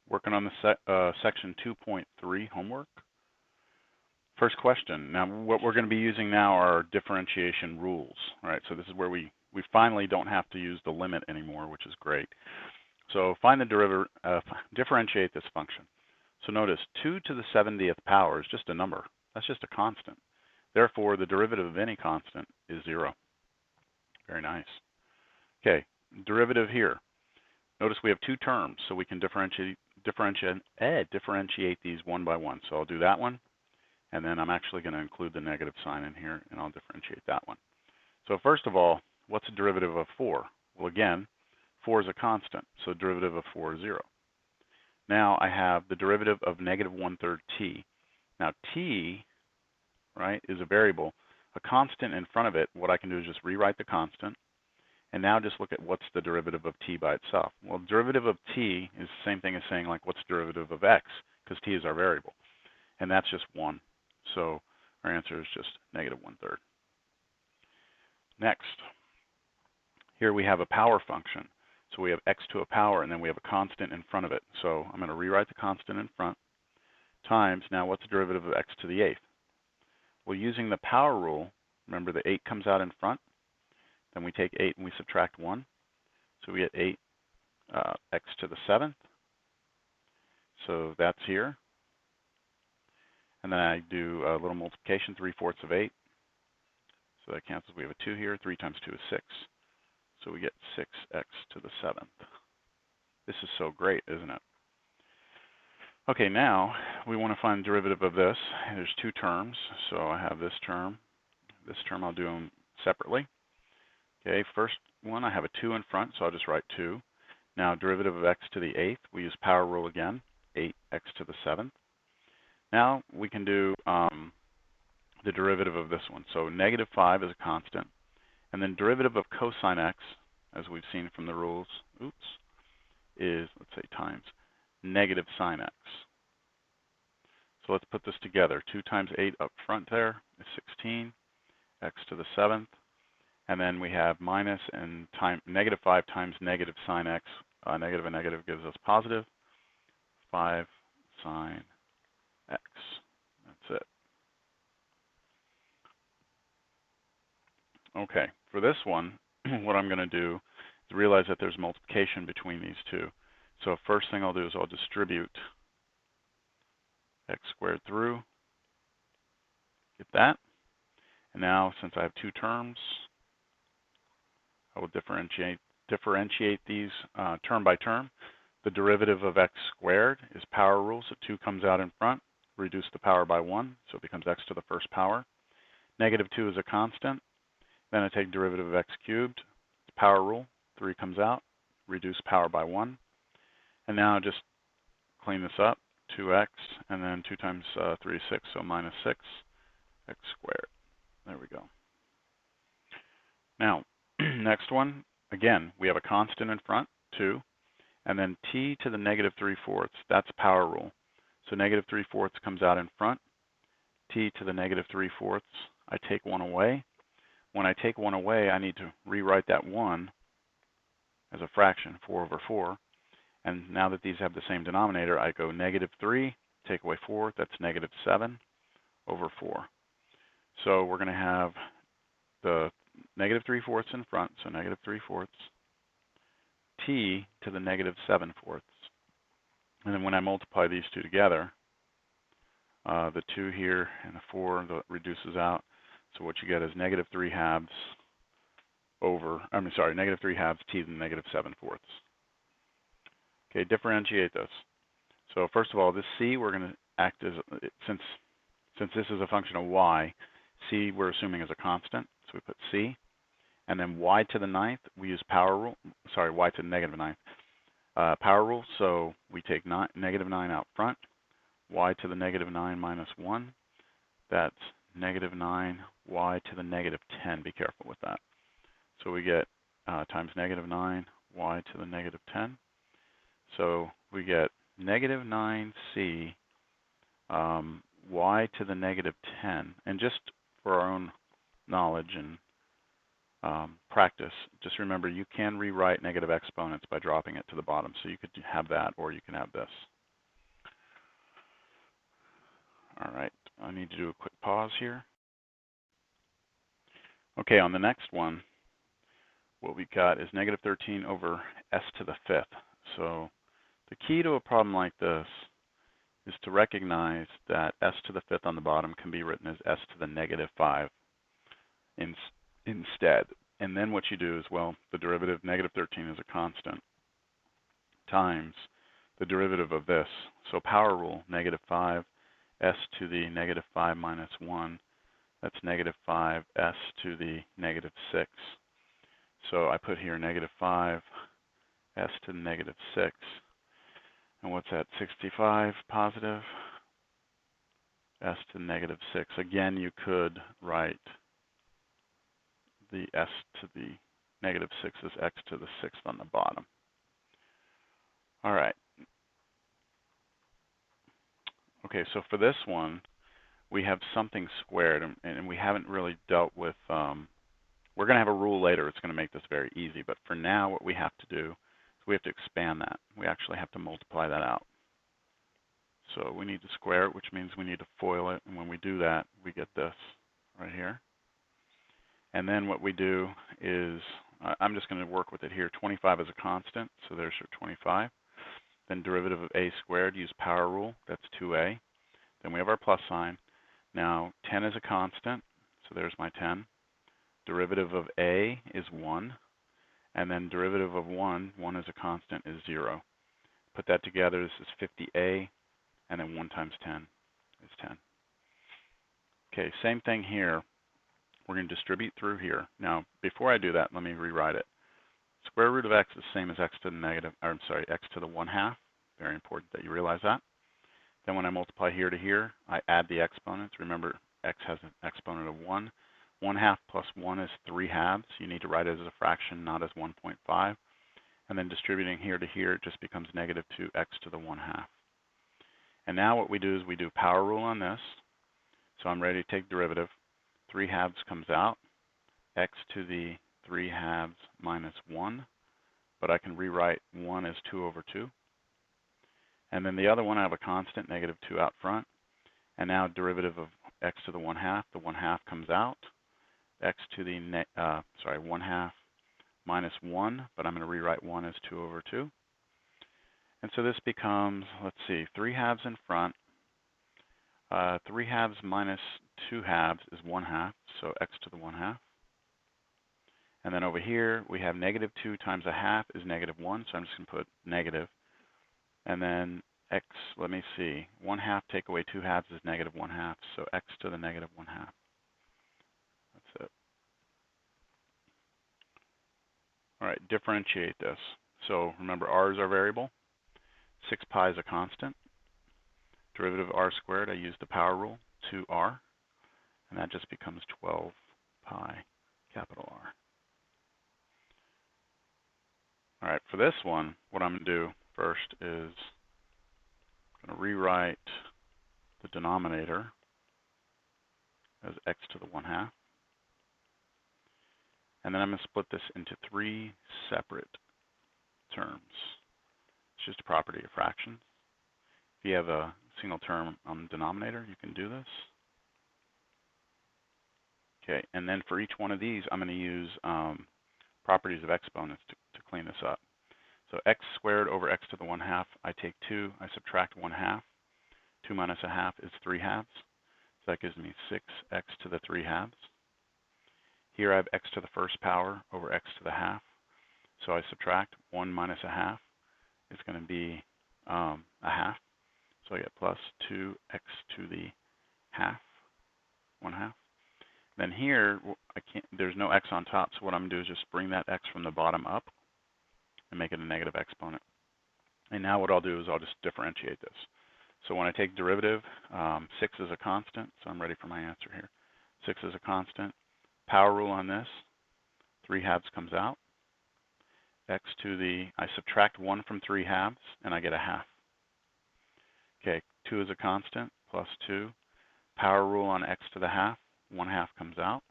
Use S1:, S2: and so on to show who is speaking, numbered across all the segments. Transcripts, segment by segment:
S1: working on the section 2.3 homework. First question. Now, what we're going to be using now are differentiation rules. All right, so this is where we finally don't have to use the limit anymore, which is great. So find the derivative, differentiate this function. So notice 2 to the 70th power is just a number. That's just a constant. Therefore, the derivative of any constant is 0. Very nice. Okay, derivative here. Notice we have two terms, so we can differentiate these one by one. So I'll do that one, and then I'm actually going to include the negative sign in here, and I'll differentiate that one. So first of all, what's the derivative of 4? Well, again, 4 is a constant, so derivative of 4 is 0. Now I have the derivative of negative 1/3 t. Now t, right, is a variable. A constant in front of it, what I can do is just rewrite the constant, and now just look at what's the derivative of t by itself. Well, derivative of t is the same thing as saying, like, what's the derivative of x, because t is our variable, and that's just 1. So our answer is just negative 1/3. Next, here we have a power function. So we have x to a power, and then we have a constant in front of it. So I'm going to rewrite the constant in front times, now what's the derivative of x to the 8th? Well, using the power rule, remember the 8 comes out in front, then we take 8 and we subtract 1. So we get 8 x to the 7th. So that's here. And then I do a little multiplication, 3/4 of 8. So that cancels. We have a 2 here. 3 times 2 is 6. So we get 6x to the 7th. This is so great, isn't it? Okay, now we want to find the derivative of this. There's two terms. So I have this term. This term, I'll do them separately. Okay, first one, I have a 2 in front, so I'll just write 2. Now, derivative of x to the 8th, we use power rule again, 8x to the 7th. Now we can do the derivative of this one. So negative 5 is a constant. And then derivative of cosine x, as we've seen from the rules, is, let's say, times negative sine x. So let's put this together. 2 times 8 up front there is 16, x to the 7th. And then we have minus and negative 5 times negative sine x. Negative and negative gives us positive. 5 sine x. That's it. Okay, for this one, what I'm going to do is realize that there's multiplication between these two. So first thing I'll do is I'll distribute x squared through. Get that. And now, since I have two terms, I will differentiate these term by term. The derivative of x squared is power rule, so 2 comes out in front. Reduce the power by 1, so it becomes x to the first power. Negative 2 is a constant. Then I take derivative of x cubed. It's power rule. 3 comes out. Reduce power by 1. And now just clean this up. 2x, and then 2 times 3 is 6, so minus 6, x squared. There we go. Now, next one, again, we have a constant in front, 2, and then t to the negative 3/4, that's power rule. So negative 3/4 comes out in front. T to the negative 3/4, I take 1 away. When I take 1 away, I need to rewrite that 1 as a fraction, 4 over 4. And now that these have the same denominator, I go negative 3, take away 4, that's negative 7 over 4. So we're going to have the negative 3/4 in front, so negative 3/4, t to the negative 7/4. And then when I multiply these two together, the 2 here and the 4 reduces out. So what you get is negative 3/2 over, negative 3/2 t to the negative 7/4. Okay, differentiate this. So first of all, this c, we're going to act as, since this is a function of y, c we're assuming is a constant, so we put c. And then y to the 9th, we use power rule, y to the negative 9th, power rule, so we take negative 9 out front, y to the negative 9 minus 1, that's negative 9, y to the negative 10, be careful with that. So we get times negative 9, y to the negative 10. So we get negative 9c y to the negative 10. And just for our own knowledge and practice, just remember you can rewrite negative exponents by dropping it to the bottom. So you could have that, or you can have this. All right, I need to do a quick pause here. Okay, on the next one, what we've got is negative 13 over s to the fifth. So the key to a problem like this is to recognize that s to the fifth on the bottom can be written as s to the negative 5 instead. And then what you do is, well, the derivative negative 13 is a constant times the derivative of this. So power rule, negative 5 s to the negative 5 minus 1. That's negative 5 s to the negative 6. So I put here negative 5 s to the negative 6. And what's that? 65 positive s to the negative 6. Again, you could write the s to the negative 6 as x to the 6th on the bottom. All right. Okay, so for this one, we have something squared, and we haven't really dealt with, we're going to have a rule later. It's going to make this very easy. But for now, what we have to do is we have to expand that. We actually have to multiply that out. So we need to square it, which means we need to FOIL it. And when we do that, we get this right here. And then what we do is, I'm just going to work with it here. 25 is a constant, so there's your 25. Then derivative of a squared, use power rule. That's 2a. Then we have our plus sign. Now 10 is a constant, so there's my 10. Derivative of a is 1. And then derivative of 1 is a constant, is 0. Put that together, this is 50a. And then 1 times 10 is 10. Okay, same thing here. We're going to distribute through here. Now, before I do that, let me rewrite it. Square root of x is the same as x to the negative, or I'm sorry, x to the 1/2. Very important that you realize that. Then when I multiply here to here, I add the exponents. Remember, x has an exponent of 1. 1/2 plus 1 is 3/2. You need to write it as a fraction, not as 1.5. And then distributing here to here, it just becomes negative 2x to the 1/2. And now what we do is we do power rule on this. So I'm ready to take derivative. 3/2 comes out. X to the 3/2 minus 1. But I can rewrite 1 as 2 over 2. And then the other one, I have a constant, negative 2 out front. And now derivative of x to the 1/2. The 1/2 comes out. X to the 1/2 minus 1. But I'm going to rewrite 1 as 2 over 2. And so this becomes, let's see, 3/2 in front. 3/2 minus 2/2 is 1/2, so x to the 1/2. And then over here, we have negative 2 times 1/2 is negative 1, so I'm just going to put negative. And then x, let me see, 1/2 take away 2/2 is negative 1/2, so x to the negative 1/2. That's it. All right, differentiate this. So remember, r is our variable. 6 pi is a constant. Derivative of r squared, I use the power rule, 2r. And that just becomes 12 pi capital R. All right, for this one, what I'm going to do first is I'm going to rewrite the denominator as x to the 1/2. And then I'm going to split this into 3 separate terms. It's just a property of fractions. If you have a single term on the denominator, you can do this. Okay, and then for each one of these, I'm going to use properties of exponents to clean this up. So x squared over x to the 1/2, I take 2, I subtract 1/2. 2 minus 1/2 is 3/2. So that gives me 6x to the 3/2. Here I have x to the first power over x to the 1/2. So I subtract 1 minus 1/2 is going to be 1/2. So I get plus 2x to the 1/2, 1/2. Then here, there's no x on top, so what I'm going to do is just bring that x from the bottom up and make it a negative exponent. And now what I'll do is I'll just differentiate this. So when I take derivative, 6 is a constant, so I'm ready for my answer here. 6 is a constant. Power rule on this, 3/2 comes out. X to the, I subtract 1 from 3/2, and I get 1/2. Okay, 2 is a constant, plus 2. Power rule on x to the 1/2, 1/2 comes out.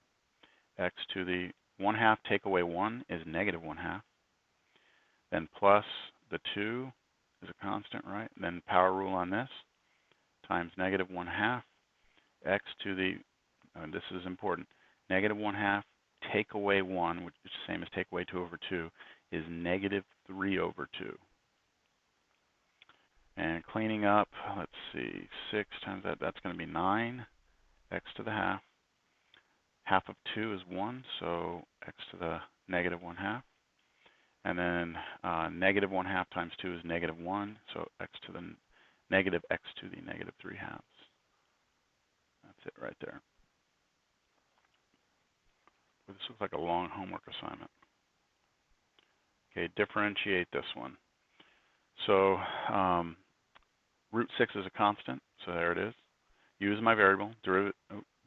S1: X to the 1/2 take away 1 is negative 1/2. Then plus the 2 is a constant, right? Then power rule on this times negative 1/2 x to the, this is important, negative 1/2 take away 1, which is the same as take away 2 over 2, is negative 3 over 2. And cleaning up, let's see, 6 times that, that's going to be 9, x to the half. Half of 2 is 1, so x to the negative 1/2. And then negative 1/2 times 2 is negative 1, so x to the negative x to the negative 3/2. That's it right there. This looks like a long homework assignment. Okay, differentiate this one. So root 6 is a constant, so there it is. U is my variable.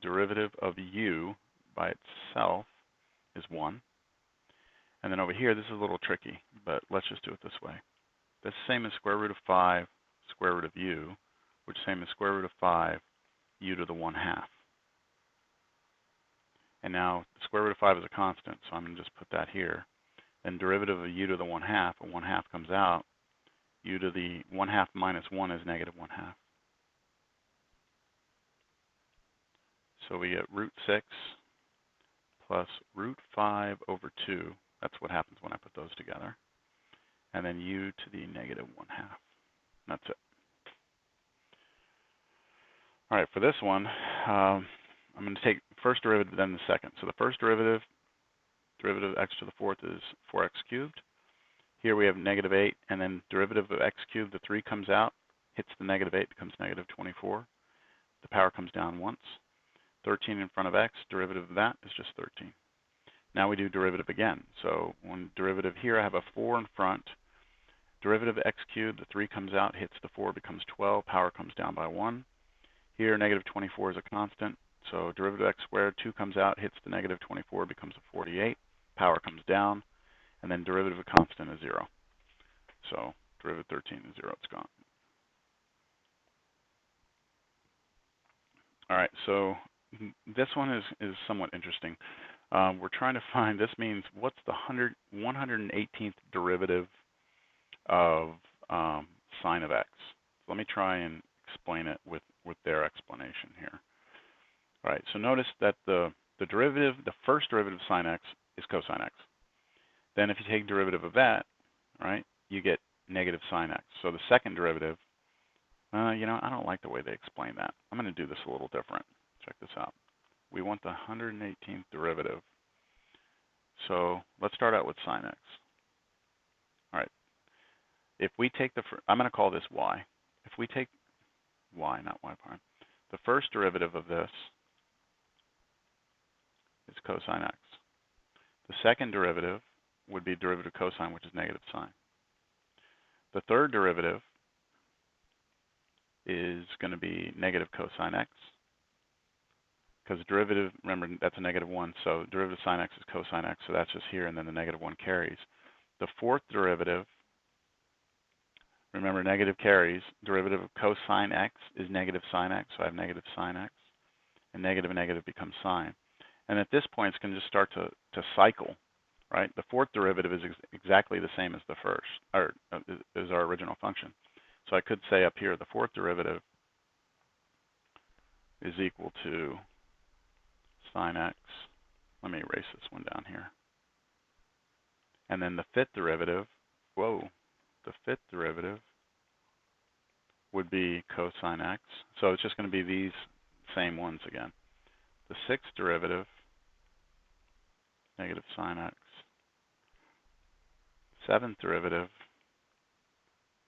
S1: Derivative of u by itself is 1. And then over here, this is a little tricky, but let's just do it this way. That's the same as square root of 5 square root of u, which is the same as square root of 5 u to the 1/2. And now the square root of 5 is a constant, so I'm going to just put that here. Then derivative of u to the 1/2, a 1/2 comes out. U to the 1/2 minus 1 is negative 1/2. So we get root 6 plus root 5 over 2. That's what happens when I put those together. And then u to the negative 1/2. That's it. All right, for this one, I'm going to take first derivative, then the second. So the first derivative of x to the 4th is 4x cubed. Here we have negative 8, and then derivative of x cubed, the 3 comes out, hits the negative 8, becomes negative 24. The power comes down once. 13 in front of x, derivative of that is just 13. Now we do derivative again. So when derivative here, I have a 4 in front. Derivative of x cubed, the 3 comes out, hits the 4, becomes 12. Power comes down by 1. Here, negative 24 is a constant. So derivative of x squared, 2 comes out, hits the negative 24, becomes a 48. Power comes down. And then derivative of constant is 0. So derivative of 13 is 0. It's gone. All right, so this one is somewhat interesting. We're trying to find, this means what's the 118th derivative of sine of x. So let me try and explain it with their explanation here. All right, so notice that the derivative, the first derivative of sine x is cosine x. Then if you take derivative of that, right, you get negative sine x. So the second derivative, you know, I don't like the way they explain that. I'm going to do this a little different. Check this out. We want the 118th derivative. So let's start out with sine x. All right. If we take the, I'm going to call this y. If we take y, not y prime, the first derivative of this is cosine x. The second derivative would be derivative of cosine, which is negative sine. The third derivative is going to be negative cosine x, because derivative, remember, that's a negative 1, so derivative of sine x is cosine x, so that's just here, and then the negative 1 carries. The fourth derivative, remember, negative carries. Derivative of cosine x is negative sine x, so I have negative sine x, and negative becomes sine. And at this point, it's going to just start to cycle, right? The fourth derivative is exactly the same as the first, or is our original function. So I could say up here, the fourth derivative is equal to sine x. Let me erase this one down here. And then the fifth derivative, the fifth derivative would be cosine x. So it's just going to be these same ones again. The sixth derivative, negative sine x. Seventh derivative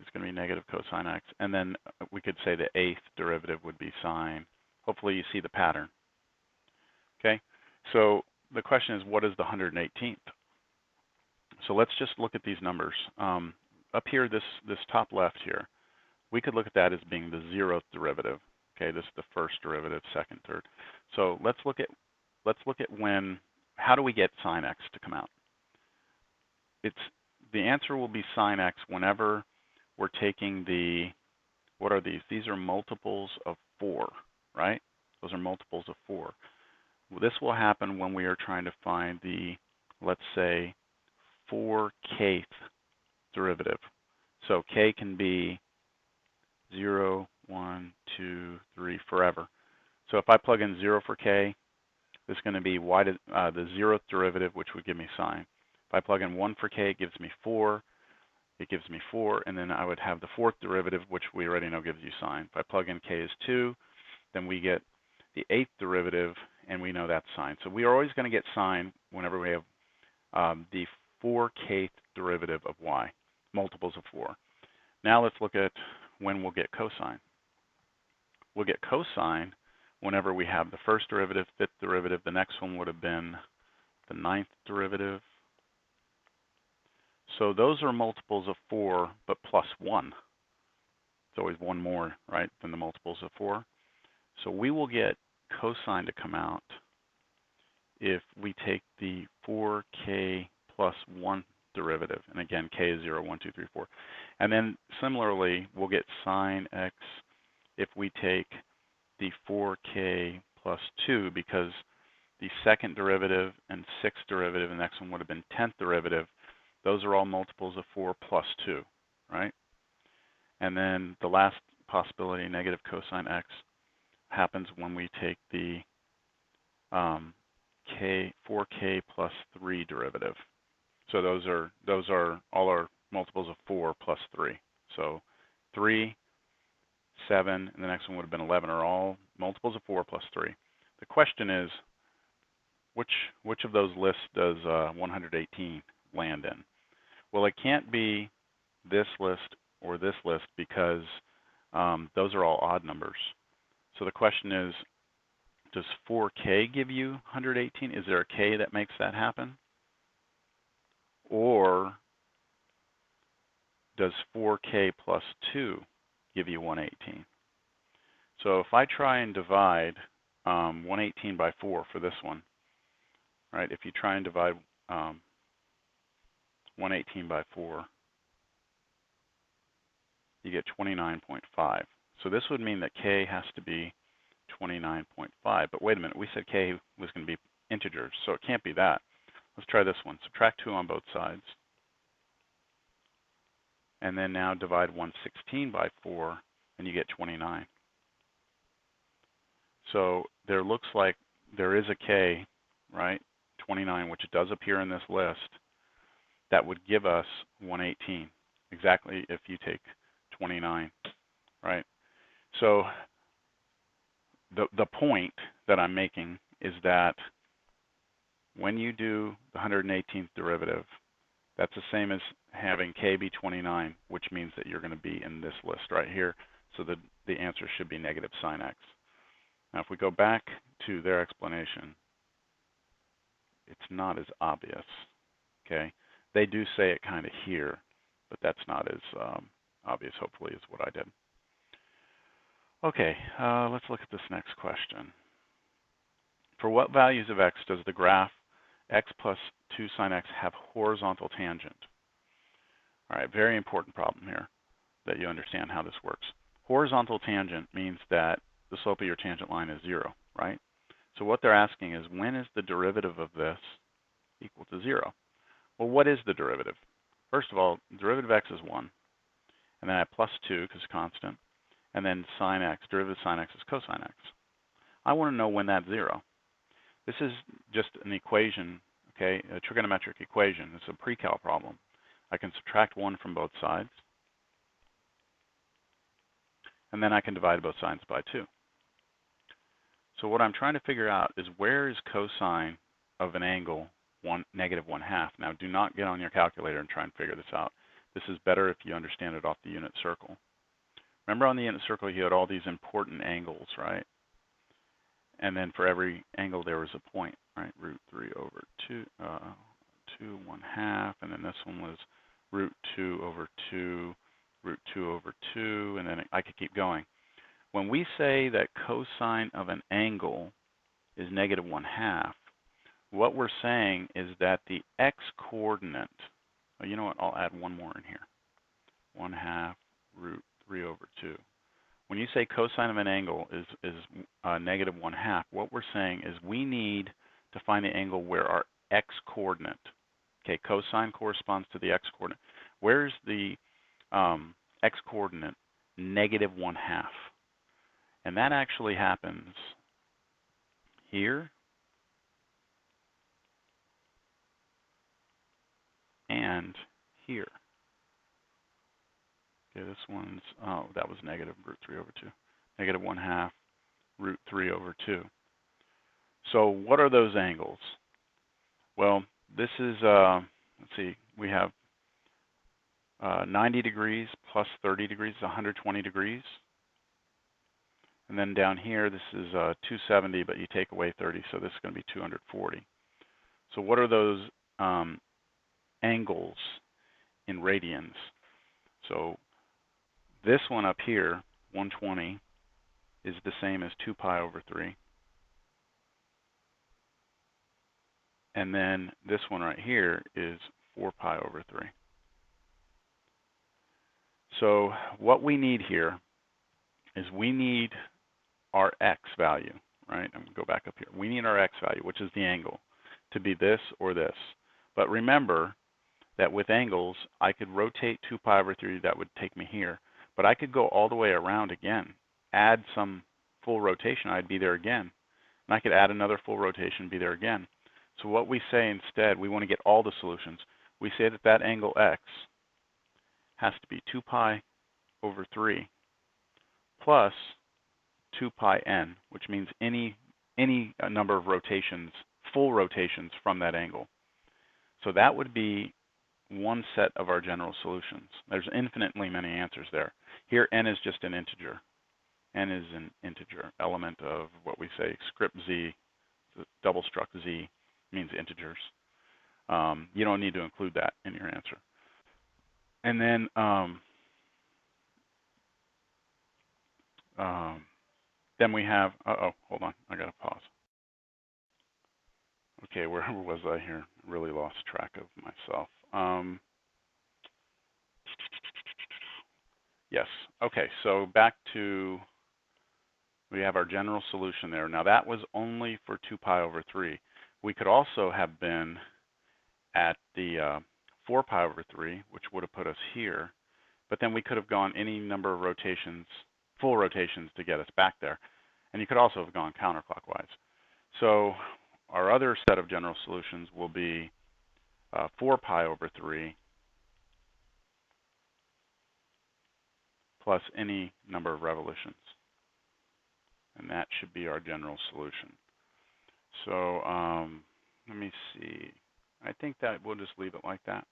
S1: is going to be negative cosine x. And then we could say the eighth derivative would be sine. Hopefully you see the pattern. Okay, so the question is, what is the 118th? So let's just look at these numbers. Up here, this top left here, we could look at that as being the 0th derivative. Okay, this is the first derivative, second, third. So let's look at when, how do we get sine x to come out? The answer will be sine x whenever we're taking the, what are these? These are multiples of 4, right? Those are multiples of 4. Well, this will happen when we are trying to find the, let's say, 4kth derivative. So k can be 0, 1, 2, 3, forever. So if I plug in 0 for k, this is going to be y to the 0th derivative, which would give me sine. If I plug in 1 for k, it gives me 4. It gives me 4, and then I would have the 4th derivative, which we already know gives you sine. If I plug in k is 2, then we get the 8th derivative, and we know that's sine. So we are always going to get sine whenever we have the 4kth derivative of y, multiples of 4. Now let's look at when we'll get cosine. We'll get cosine whenever we have the first derivative, 5th derivative. The next one would have been the 9th derivative. So those are multiples of 4, but plus 1. It's always one more, right, than the multiples of 4. So we will get cosine to come out if we take the 4k plus 1 derivative. And again, k is 0, 1, 2, 3, 4. And then similarly, we'll get sine x if we take the 4k plus 2, because the second derivative and 6th derivative, and the next one would have been 10th derivative. Those are all multiples of 4 plus 2, right? And then the last possibility, negative cosine x, happens when we take the 4k plus 3 derivative. So those are all our multiples of 4 plus 3. So 3, 7, and the next one would have been 11 are all multiples of 4 plus 3. The question is, which of those lists does 118 land in? Well, it can't be this list or this list, because those are all odd numbers. So the question is, does 4k give you 118? Is there a k that makes that happen? Or does 4k plus 2 give you 118? So if I try and divide 118 by 4 for this one, right? If you try and divide 118 by 4, you get 29.5. So this would mean that k has to be 29.5. But wait a minute, we said k was going to be integers, so it can't be that. Let's try this one. Subtract 2 on both sides. And then now divide 116 by 4, and you get 29. So there looks like there is a k, right, 29, which does appear in this list, that would give us 118, exactly if you take 29, right? So the point that I'm making is that when you do the 118th derivative, that's the same as having k be 29, which means that you're going to be in this list right here. So the answer should be negative sine x. Now, if we go back to their explanation, it's not as obvious, okay? They do say it kind of here, but that's not as obvious, hopefully, as what I did. Okay, let's look at this next question. For what values of x does the graph x plus 2 sine x have horizontal tangent? All right, very important problem here that you understand how this works. Horizontal tangent means that the slope of your tangent line is 0, right? So what they're asking is, when is the derivative of this equal to 0? Well, what is the derivative? First of all, derivative of x is 1, and then I have plus 2 because it's constant, and then sine x, derivative of sine x is cosine x. I want to know when that's 0. This is just an equation, okay, a trigonometric equation. It's a pre-cal problem. I can subtract 1 from both sides, and then I can divide both sides by 2. So what I'm trying to figure out is, where is cosine of an angle negative 1/2? Now, do not get on your calculator and try and figure this out. This is better if you understand it off the unit circle. Remember, on the unit circle, you had all these important angles, right? And then for every angle, there was a point, right? Root 3 over 2, 2 1/2, and then this one was root 2 over 2, root 2 over 2, and then I could keep going. When we say that cosine of an angle is negative 1/2, what we're saying is that the x-coordinate, oh, you know what, I'll add one more in here, 1/2 root 3 over 2. When you say cosine of an angle is negative 1/2, what we're saying is we need to find the angle where our x-coordinate, okay, cosine corresponds to the x-coordinate. Where's the x-coordinate? Negative 1/2. And that actually happens here and here. Okay, this one's, oh, that was negative root 3 over 2. Negative 1/2 root 3 over 2. So what are those angles? Well, this is, let's see, we have 90 degrees plus 30 degrees is 120 degrees. And then down here, this is 270, but you take away 30, so this is going to be 240. So what are those angles in radians? So this one up here, 120, is the same as 2 pi over 3. And then this one right here is 4 pi over 3. So what we need here is we need our x value, right? I'm going to go back up here. We need our x value, which is the angle, to be this or this. But remember that with angles, I could rotate 2 pi over 3. That would take me here. But I could go all the way around again, add some full rotation. I'd be there again. And I could add another full rotation, be there again. So what we say instead, we want to get all the solutions. We say that that angle x has to be 2 pi over 3 plus 2 pi n, which means any number of rotations, full rotations from that angle. So that would be one set of our general solutions. There's infinitely many answers there. Here, n is just an integer. N is an integer element of what we say script z, double struct z, means integers. You don't need to include that in your answer. And then we have, hold on, I gotta pause. Okay, where was I here? Really lost track of myself. Yes, okay, so back to, we have our general solution there. Now that was only for 2 pi over 3. We could also have been at the 4 pi over 3, which would have put us here, but then we could have gone any number of rotations, full rotations, to get us back there. And you could also have gone counterclockwise. So our other set of general solutions will be 4 pi over 3 plus any number of revolutions. And that should be our general solution. So let me see. I think that we'll just leave it like that.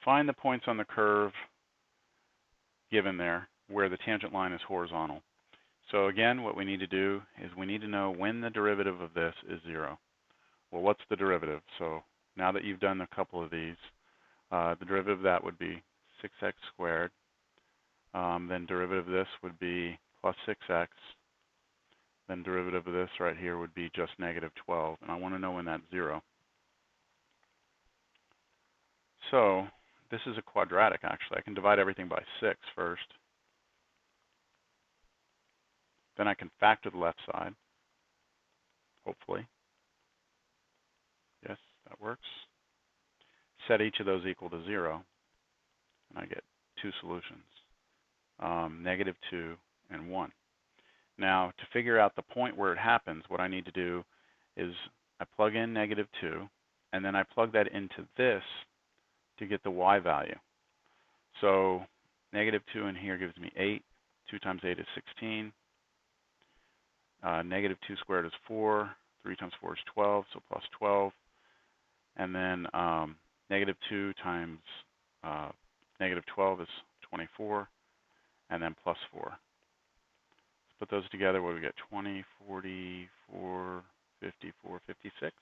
S1: Find the points on the curve given there where the tangent line is horizontal. So again, what we need to do is we need to know when the derivative of this is 0. Well, what's the derivative? So now that you've done a couple of these, the derivative of that would be 6x squared. Then derivative of this would be plus 6x. Then derivative of this right here would be just negative 12. And I want to know when that's 0. So this is a quadratic, actually. I can divide everything by 6 first. Then I can factor the left side, hopefully. Yes, that works. Set each of those equal to 0, and I get 2 solutions, negative 2 and 1. Now, to figure out the point where it happens, what I need to do is I plug in negative 2, and then I plug that into this to get the y value. So negative 2 in here gives me 8. 2 times 8 is 16. Negative 2 squared is 4. 3 times 4 is 12, so plus 12. And then negative 2 times negative 12 is 24. And then plus 4. Let's put those together. What do we get? 20, 40, 4, 54, 56.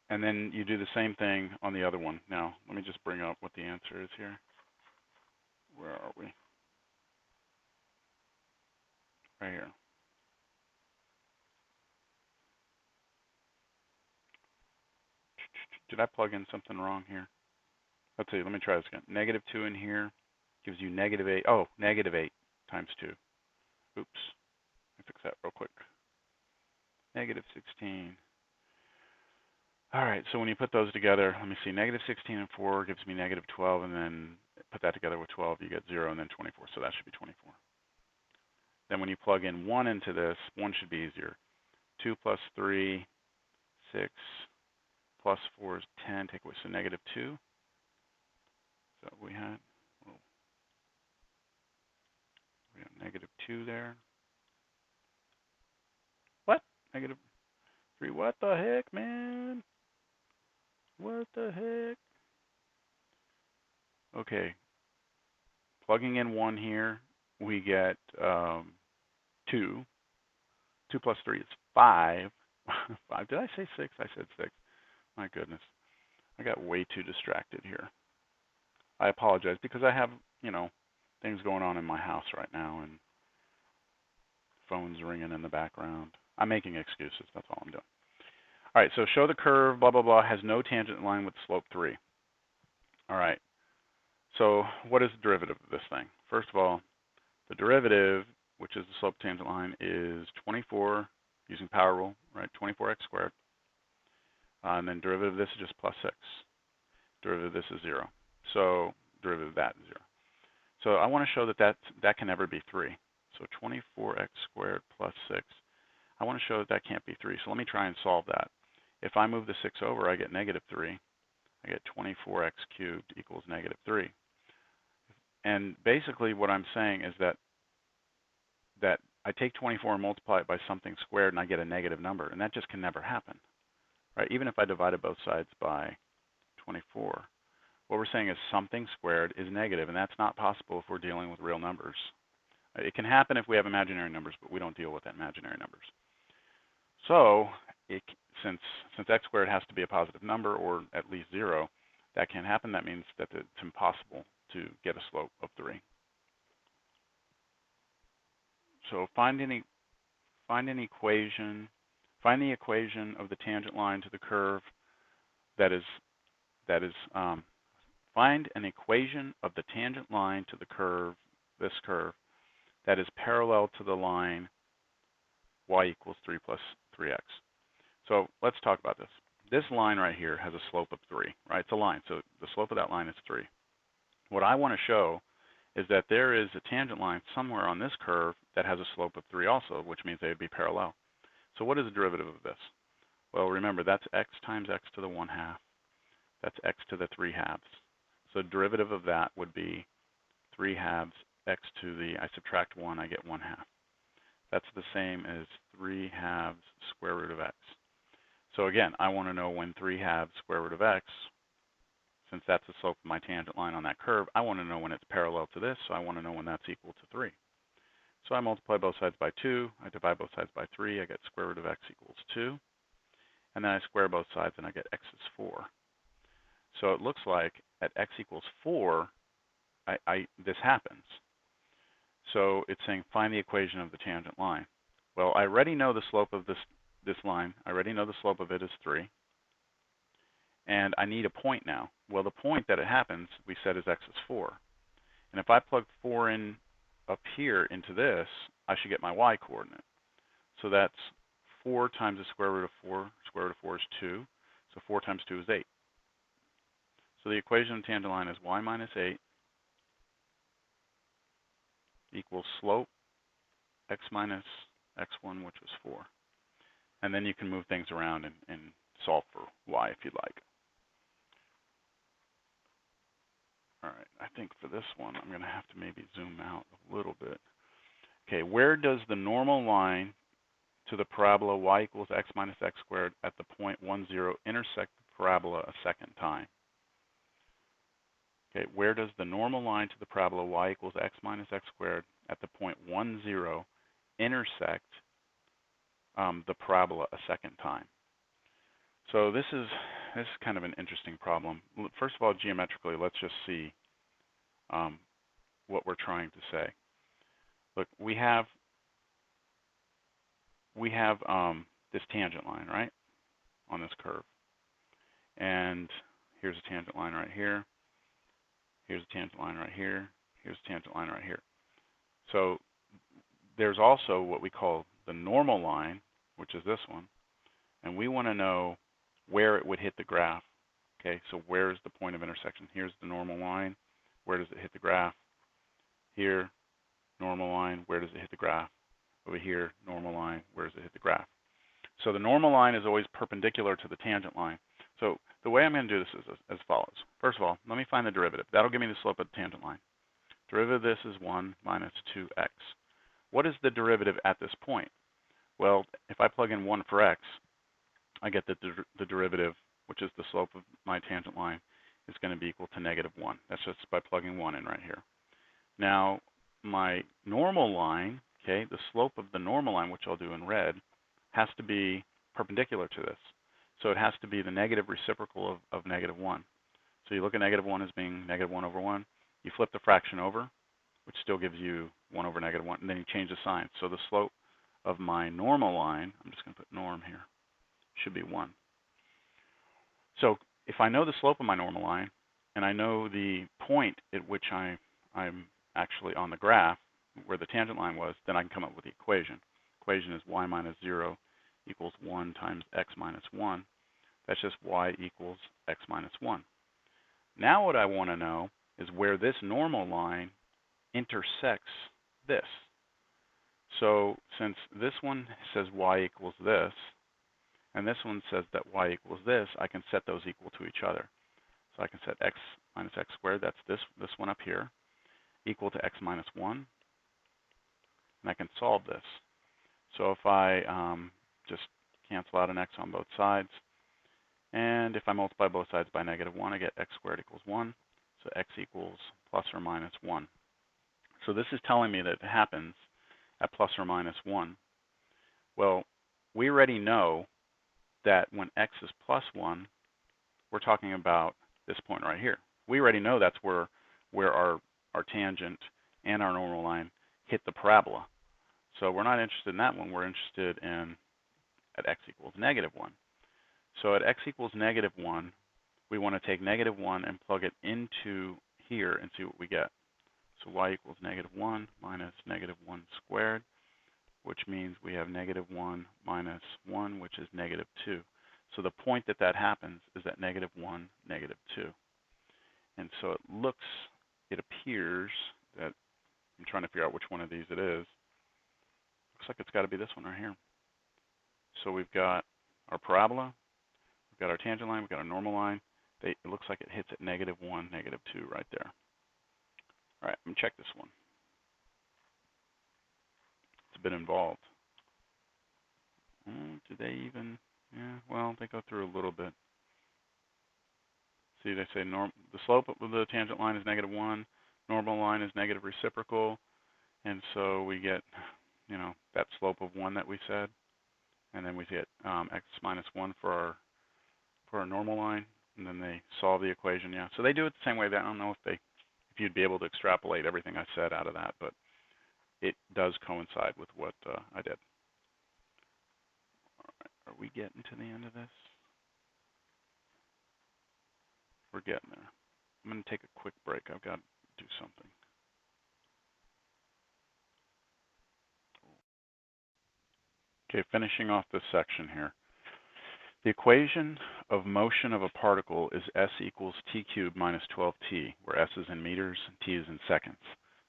S1: And then you do the same thing on the other one. Now, let me just bring up what the answer is here. Where are we? Right here. Did I plug in something wrong here? Let's see, let me try this again. Negative 2 in here gives you negative 8. Oh, negative 8 times 2. Oops. Let me fix that real quick. Negative 16. All right, so when you put those together, let me see. Negative 16 and 4 gives me negative 12, and then put that together with 12, you get 0 and then 24, so that should be 24. Then when you plug in 1 into this, 1 should be easier. 2 plus 3, 6, plus 4 is 10, take away, so negative 2. Is that what we had? Oh. We have negative 2 there. What? Negative 3, what the heck, man? What the heck? Okay, plugging in 1 here, we get 2. 2 plus 3 is 5. 5. Did I say 6? I said 6. My goodness. I got way too distracted here. I apologize because I have, things going on in my house right now and phones ringing in the background. I'm making excuses. That's all I'm doing. All right, so show the curve, blah, blah, blah, has no tangent line with slope 3. All right. So what is the derivative of this thing? First of all, the derivative, which is the slope tangent line, is 24 using power rule, right? 24x squared. And then derivative of this is just plus 6. Derivative of this is 0. So derivative of that is 0. So I want to show that can never be 3. So 24x squared plus 6. I want to show that can't be 3. So let me try and solve that. If I move the 6 over, I get negative 3. I get 24x cubed equals negative 3. And basically what I'm saying is that I take 24 and multiply it by something squared and I get a negative number, and that just can never happen, right? Even if I divided both sides by 24, what we're saying is something squared is negative, and that's not possible if we're dealing with real numbers. It can happen if we have imaginary numbers, but we don't deal with imaginary numbers. So since x squared has to be a positive number or at least 0, that can't happen. That means that it's impossible to get a slope of 3. So find the equation of the tangent line to the curve find an equation of the tangent line to the curve, this curve, that is parallel to the line y equals 3 plus 3x. So let's talk about this. This line right here has a slope of 3, right? It's a line, so the slope of that line is 3. What I want to show is that there is a tangent line somewhere on this curve that has a slope of 3 also, which means they would be parallel. So what is the derivative of this? Well, remember, that's x times x to the 1/2. That's x to the 3/2. So derivative of that would be 3/2 x to the, I subtract 1, I get 1/2. That's the same as 3/2 square root of x. So again, I want to know when 3/2 square root of x, since that's the slope of my tangent line on that curve, I want to know when it's parallel to this, so I want to know when that's equal to 3. So I multiply both sides by 2, I divide both sides by 3, I get square root of x equals 2. And then I square both sides and I get x is 4. So it looks like at x equals 4, this happens. So it's saying find the equation of the tangent line. Well, I already know the slope of this line. I already know the slope of it is 3. And I need a point now. Well, the point that it happens, we said, is x is 4. And if I plug 4 in up here into this, I should get my y coordinate. So that's 4 times the square root of 4. Square root of 4 is 2. So 4 times 2 is 8. So the equation of the tangent line is y minus 8 equals slope x minus x1, which was 4. And then you can move things around and solve for y if you'd like. All right, I think for this one, I'm going to have to maybe zoom out a little bit. Okay, where does the normal line to the parabola y equals x minus x squared at the point 1, 0 intersect the parabola a second time? Okay, where does the normal line to the parabola y equals x minus x squared at the point 1, 0 intersect the parabola a second time? So this is kind of an interesting problem. First of all, geometrically, let's just see what we're trying to say. Look, we have this tangent line, right, on this curve. And here's a tangent line right here. Here's a tangent line right here. Here's a tangent line right here. So there's also what we call the normal line, which is this one. And we want to know where it would hit the graph. Okay, so where's the point of intersection? Here's the normal line. where does it hit the graph? Here, normal line, where does it hit the graph? Over here, normal line, where does it hit the graph? So the normal line is always perpendicular to the tangent line. So the way I'm going to do this is as follows. First of all, let me find the derivative. That'll give me the slope of the tangent line. Derivative of this is 1 minus 2x. What is the derivative at this point? Well, if I plug in 1 for x, I get that the derivative, which is the slope of my tangent line, is going to be equal to -1. That's just by plugging 1 in right here. Now, my normal line, okay, the slope of the normal line, which I'll do in red, has to be perpendicular to this. So it has to be the negative reciprocal of -1. So you look at -1 as being -1 over 1. You flip the fraction over, which still gives you 1 over -1, and then you change the sign. So the slope of my normal line, I'm just going to put norm here, should be 1. So if I know the slope of my normal line, and I know the point at which I'm actually on the graph, where the tangent line was, then I can come up with the equation. The equation is y minus 0 equals 1 times x minus 1. That's just y equals x minus 1. Now what I want to know is where this normal line intersects this. So since this one says y equals this, and this one says that y equals this, I can set those equal to each other. So I can set x minus x squared, that's this one up here, equal to x minus 1. And I can solve this. So if I just cancel out an x on both sides, and if I multiply both sides by -1, I get x squared equals 1. So x equals plus or minus 1. So this is telling me that it happens at plus or minus 1. Well, we already know that when x is plus 1, we're talking about this point right here. We already know that's where our tangent and our normal line hit the parabola. So we're not interested in that one. We're interested in at x equals -1. So at x equals -1, we want to take -1 and plug it into here and see what we get. So y equals -1 minus -1 squared, which means we have -1 minus 1, which is -2. So the point that happens is at -1, -2. And so it appears that, I'm trying to figure out which one of these it is. Looks like it's got to be this one right here. So we've got our parabola, we've got our tangent line, we've got our normal line. It looks like it hits at -1, -2 right there. All right, let me check this one. It's a bit involved. Do they even? Yeah, well, they go through a little bit. See, they say the slope of the tangent line is -1, normal line is negative reciprocal, and so we get, that slope of 1 that we said, and then we get x minus 1 for our normal line, and then they solve the equation. Yeah, so they do it the same way. I don't know if you'd be able to extrapolate everything I said out of that, but it does coincide with what I did. All right, are we getting to the end of this? We're getting there. I'm going to take a quick break. I've got to do something. Okay, finishing off this section here. The equation of motion of a particle is s equals t cubed minus 12t, where s is in meters and t is in seconds.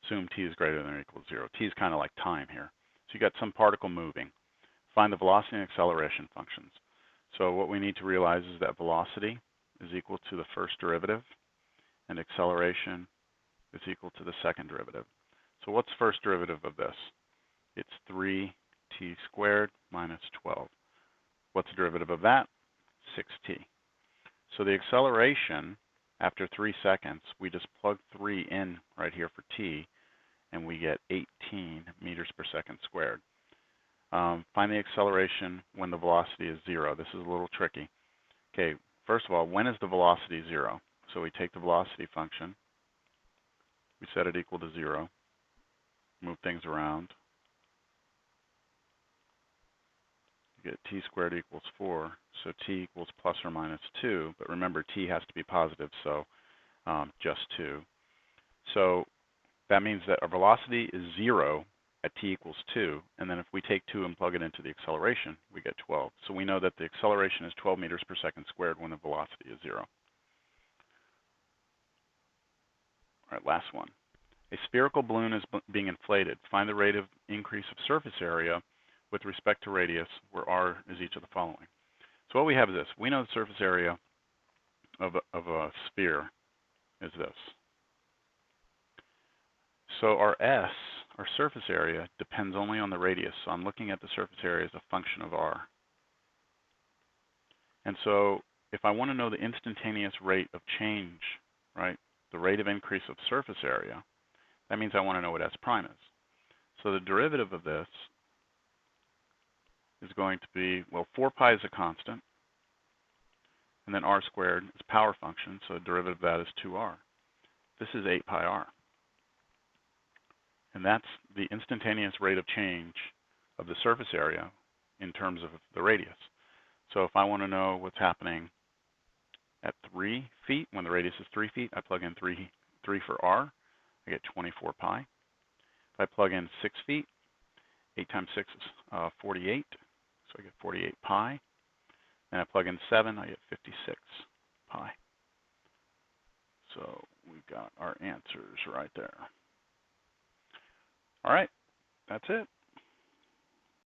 S1: Assume t is greater than or equal to 0. T is kind of like time here. So you got some particle moving. Find the velocity and acceleration functions. So what we need to realize is that velocity is equal to the first derivative, and acceleration is equal to the second derivative. So what's the first derivative of this? It's 3t squared minus 12. What's the derivative of that? 6t. So the acceleration, after 3 seconds, we just plug 3 in right here for t, and we get 18 meters per second squared. Find the acceleration when the velocity is 0. This is a little tricky. Okay, first of all, when is the velocity 0? So we take the velocity function, we set it equal to 0, move things around. You get t squared equals 4, so t equals plus or minus 2, but remember t has to be positive, so just 2. So that means that our velocity is 0 at t equals 2, and then if we take 2 and plug it into the acceleration, we get 12. So we know that the acceleration is 12 meters per second squared when the velocity is 0. All right, last one. A spherical balloon is being inflated. Find the rate of increase of surface area with respect to radius, where r is each of the following. So what we have is this. We know the surface area of a sphere is this. So our S, our surface area, depends only on the radius. So I'm looking at the surface area as a function of r. And so if I want to know the instantaneous rate of change, right, the rate of increase of surface area, that means I want to know what S prime is. So the derivative of this is going to be, well, 4 pi is a constant, and then r squared is a power function, so the derivative of that is 2r. This is 8 pi r. And that's the instantaneous rate of change of the surface area in terms of the radius. So if I want to know what's happening at 3 feet, when the radius is 3 feet, I plug in 3 for r, I get 24 pi. If I plug in 6 feet, 8 times 6 is 48, so I get 48 pi. And I plug in 7, I get 56 pi. So we've got our answers right there. All right, that's it.